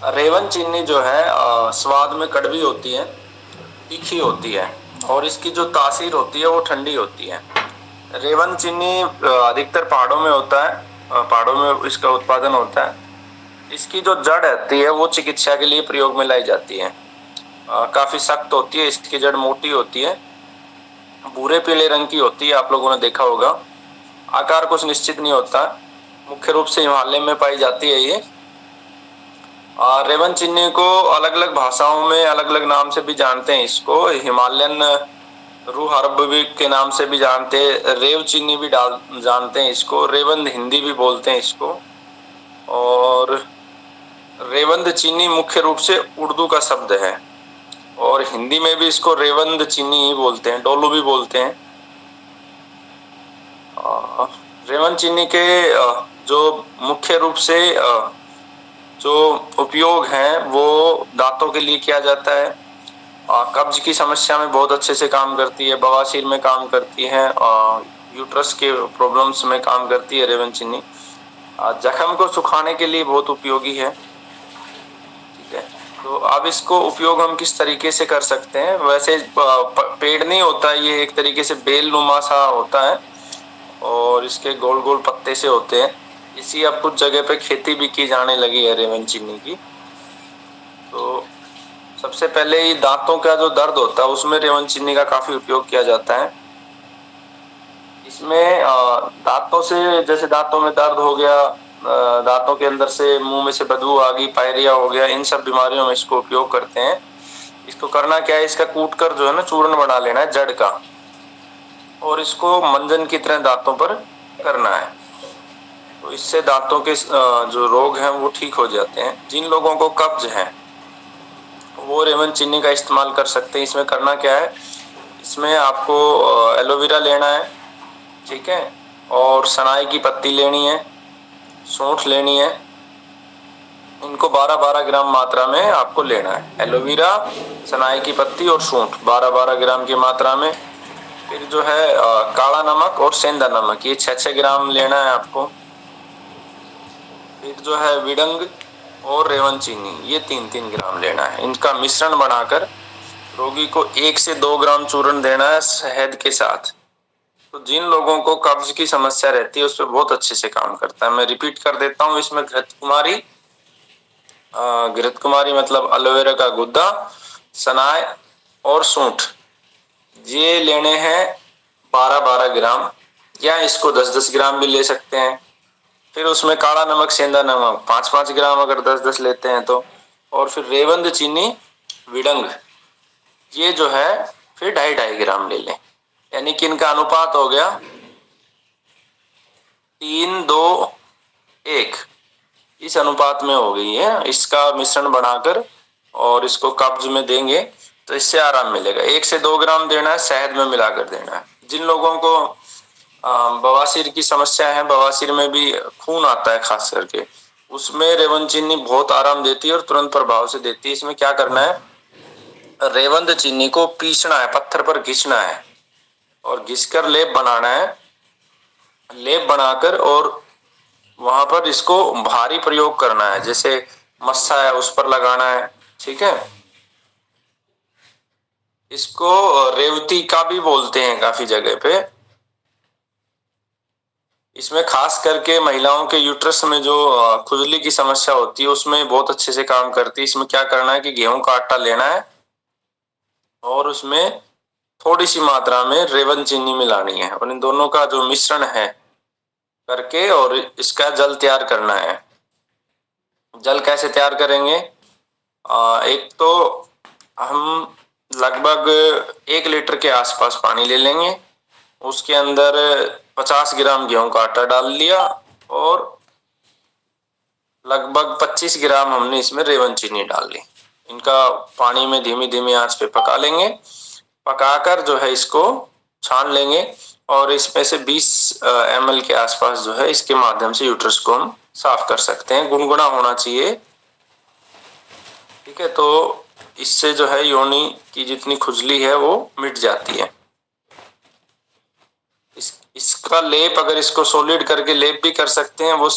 Raven चीनी जो है स्वाद में कड़वी होती है, तीखी होती है, और इसकी जो तासीर होती है वो ठंडी होती है। रेवन चीनी अधिकतर पहाड़ों में होता है, पहाड़ों में इसका उत्पादन होता है। इसकी जो जड़ होती है वो चिकित्सा के लिए प्रयोग में लाई जाती है। काफी सख्त होती है, इसकी जड़ मोटी होती है, भूरे पीले रंग की होती है, आप लोगों ने देखा होगा। आकार कुछ निश्चित नहीं होता, मुख्य रूप से हिमालय में पाई जाती है ये। रेवन चीनी को अलग अलग भाषाओं में अलग अलग नाम से भी जानते हैं। इसको हिमालयन रूह अरब भी के नाम से भी जानते हैं, रेव चीनी भी डाल जानते हैं इसको, रेवंद हिंदी भी बोलते हैं इसको। और रेवंद चीनी मुख्य रूप से उर्दू का शब्द है, और हिंदी में भी इसको रेवंद चीनी ही बोलते हैं, डोलू भी बोलते हैं। रेवन चीनी के जो मुख्य रूप से जो उपयोग है वो दांतों के लिए किया जाता है। कब्ज की समस्या में बहुत अच्छे से काम करती है, बवासीर में काम करती है, यूट्रस के प्रॉब्लम्स में काम करती है रेवन चीनी। जख्म को सुखाने के लिए बहुत उपयोगी है। ठीक है, तो अब इसको उपयोग हम किस तरीके से कर सकते हैं। वैसे पेड़ नहीं होता, ये एक तरीके से बेल नुमा सा होता है, और इसके गोल गोल पत्ते से होते हैं। इसी अब कुछ जगह पे खेती भी की जाने लगी है रेवन चीनी की। तो सबसे पहले ये दांतों का जो दर्द होता है उसमें रेवन चीनी का काफी उपयोग किया जाता है। इसमें दांतों से, जैसे दांतों में दर्द हो गया, दांतों के अंदर से मुंह में से बदबू आ गई, पायरिया हो गया, इन सब बीमारियों में इसको उपयोग करते हैं। इसको करना क्या है, इसका कूट कर जो है ना चूर्ण बना लेना है जड़ का, और इसको मंजन की तरह दांतों पर करना है। तो इससे दांतों के जो रोग हैं वो ठीक हो जाते हैं। जिन लोगों को कब्ज है वो रेवन चीनी का इस्तेमाल कर सकते हैं। इसमें करना क्या है, इसमें आपको एलोवेरा लेना है, ठीक है, और सनाई की पत्ती लेनी है, सूंठ लेनी है। इनको 12-12 ग्राम मात्रा में आपको लेना है। एलोवेरा, सनाई की पत्ती और सूंठ 12-12 ग्राम की मात्रा में। फिर जो है काला नमक और सेंधा नमक, ये 6-6 ग्राम लेना है आपको। फिर जो है विडंग और रेवन चीनी, ये 3-3 ग्राम लेना है। इनका मिश्रण बनाकर रोगी को 1 से 2 ग्राम चूर्ण देना है शहद के साथ। तो जिन लोगों को कब्ज की समस्या रहती है उस पर बहुत अच्छे से काम करता है। मैं रिपीट कर देता हूँ, इसमें घृत कुमारी मतलब एलोवेरा का गुद्दा, सनाय और सूंठ, ये लेने हैं 12-12 ग्राम, या इसको 10-10 ग्राम भी ले सकते हैं। फिर उसमें काला नमक, सेंधा नमक 5-5 ग्राम अगर 10-10 लेते हैं तो। और फिर रेवंद चीनी, विडंग, ये जो है फिर 2.5-2.5 ग्राम ले लें। यानी कि इनका अनुपात हो गया 3-2-1, इस अनुपात में हो गई है। इसका मिश्रण बनाकर और इसको कब्ज में देंगे तो इससे आराम मिलेगा। 1 से 2 ग्राम देना है, शहद में मिलाकर देना है। जिन लोगों को बवासीर की समस्या है, बवासीर में भी खून आता है खास करके, उसमें रेवन चीनी बहुत आराम देती है और तुरंत प्रभाव से देती है। इसमें क्या करना है, रेवंद चीनी को पीसना है, पत्थर पर घिसना है और घिसकर लेप बनाना है। लेप बनाकर और वहां पर इसको भारी प्रयोग करना है, जैसे मस्सा है उस पर लगाना है, ठीक है। इसको रेवती का भी बोलते हैं काफी जगह पे। इसमें खास करके महिलाओं के यूट्रस में जो खुजली की समस्या होती है उसमें बहुत अच्छे से काम करती है। इसमें क्या करना है कि गेहूं का आटा लेना है और उसमें थोड़ी सी मात्रा में रेवन चीनी मिलानी है, और इन दोनों का जो मिश्रण है करके और इसका जल तैयार करना है। जल कैसे तैयार करेंगे, एक तो हम लगभग 1 लीटर के आसपास पानी ले लेंगे, उसके अंदर 50 ग्राम गेहूं का आटा डाल लिया और लगभग 25 ग्राम हमने इसमें रेवन चीनी डाल ली। इनका पानी में धीमी धीमी आंच पे पका लेंगे। पकाकर जो है इसको छान लेंगे और इसमें से 20 ml के आसपास जो है इसके माध्यम से यूट्रस को हम साफ कर सकते हैं। गुनगुना होना चाहिए, ठीक है। तो इससे जो है योनि की जितनी खुजली है वो मिट जाती है। इसका लेप, अगर इसको सॉलिड करके लेप भी कर सकते हैं, वो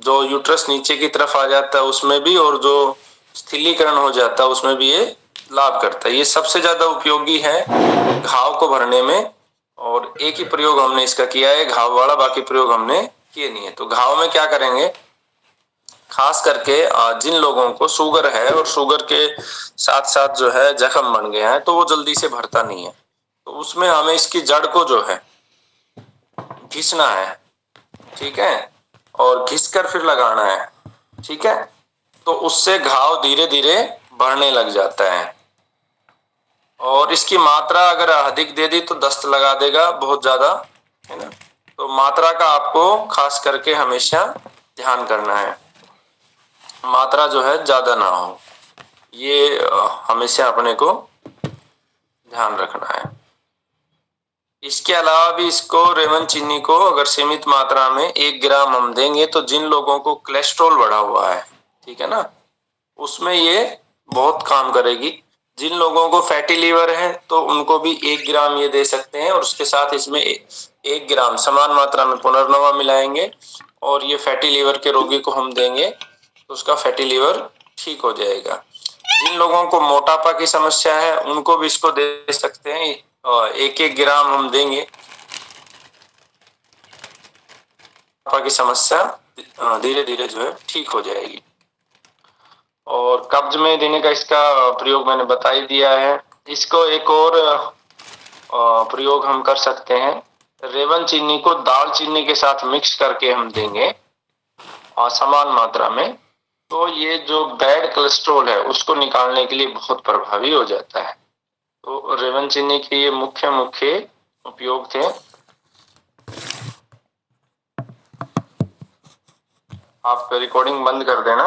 जो यूट्रस नीचे की तरफ आ जाता है उसमें भी, और जो स्थिलीकरण हो जाता है उसमें भी ये लाभ करता है। ये सबसे ज्यादा उपयोगी है घाव को भरने में, और एक ही प्रयोग हमने इसका किया है घाव वाला, बाकी प्रयोग हमने किए नहीं है। तो घाव में क्या करेंगे, खास करके जिन लोगों को शुगर है और शुगर के साथ साथ जो है जख्म बन गया है तो वो जल्दी से भरता नहीं है, तो उसमें हमें इसकी जड़ को जो है घिसना है, ठीक है, और घिस कर फिर लगाना है, ठीक है। तो उससे घाव धीरे धीरे बढ़ने लग जाता है, और इसकी मात्रा अगर अधिक दे दी तो दस्त लगा देगा बहुत ज्यादा, है ना। तो मात्रा का आपको खास करके हमेशा ध्यान करना है, मात्रा जो है ज्यादा ना हो, ये हमेशा अपने को ध्यान रखना है। इसके अलावा भी इसको रेवन चीनी को अगर सीमित मात्रा में 1 ग्राम हम देंगे तो जिन लोगों को कोलेस्ट्रॉल बढ़ा हुआ है, ठीक है ना, उसमें ये बहुत काम करेगी। जिन लोगों को फैटी लीवर है तो उनको भी 1 ग्राम ये दे सकते हैं, और उसके साथ इसमें 1 ग्राम समान मात्रा में पुनर्नवा मिलाएंगे, और ये फैटी लीवर के रोगी को हम देंगे तो उसका फैटी लीवर ठीक हो जाएगा। जिन लोगों को मोटापा की समस्या है उनको भी इसको दे सकते हैं, 1-1 ग्राम हम देंगे, मोटापा की समस्या धीरे धीरे जो है ठीक हो जाएगी। और कब्ज में देने का इसका प्रयोग मैंने बता ही दिया है। इसको एक और प्रयोग हम कर सकते हैं, रेवन चीनी को दाल चीनी के साथ मिक्स करके हम देंगे और समान मात्रा में, तो ये जो बैड कोलेस्ट्रॉल है उसको निकालने के लिए बहुत प्रभावी हो जाता है। तो रेवन चीनी के ये मुख्य मुख्य उपयोग थे। आप रिकॉर्डिंग बंद कर देना।